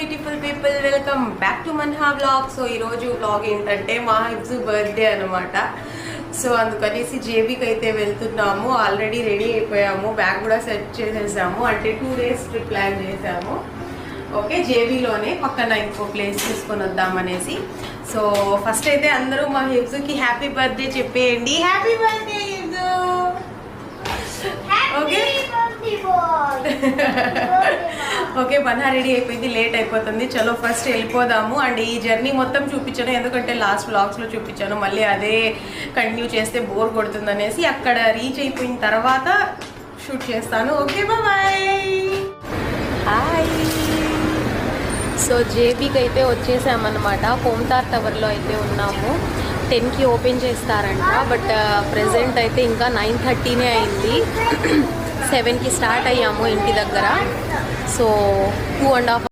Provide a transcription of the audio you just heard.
Beautiful people, welcome back to Manha vlog. So ఈరోజు vlog ఏంటంటే మా హిబ్స్ బర్త్డే అనమాట. సో అందుకనేసి జేబీకి అయితే వెళ్తున్నాము. ఆల్రెడీ రెడీ అయిపోయాము, బ్యాగ్ కూడా సెట్ చేసేసాము. అంటే 2 days ట్రిప్ ప్లాన్ చేసాము. ఓకే, జేబీలోనే పక్కన ఇంకో ప్లేస్ తీసుకొని వద్దామనేసి. సో ఫస్ట్ అయితే అందరూ మా హిబ్స్కి హ్యాపీ బర్త్డే చెప్పేయండి. హ్యాపీ బర్త్డే హిబ్స్. ఓకే ఓకే, మన్హా రెడీ అయిపోయింది, లేట్ అయిపోతుంది. చలో ఫస్ట్ వెళ్ళిపోదాము. అండ్ ఈ జర్నీ మొత్తం చూపించాను, ఎందుకంటే లాస్ట్ వ్లాగ్స్లో చూపించాను, మళ్ళీ అదే కంటిన్యూ చేస్తే బోర్ కొడుతుంది అనేసి అక్కడ రీచ్ అయిపోయిన తర్వాత షూట్ చేస్తాను. Okay bye. హాయ్. సో జేబీకి అయితే వచ్చేసామన్నమాట. కోమ్తార్ టవర్లో అయితే ఉన్నాము. 10కి ఓపెన్ చేస్తారంట, బట్ ప్రెజెంట్ అయితే ఇంకా 9:30 అయింది. 7కి స్టార్ట్ అయ్యాము ఇంటి దగ్గర. సో 2.5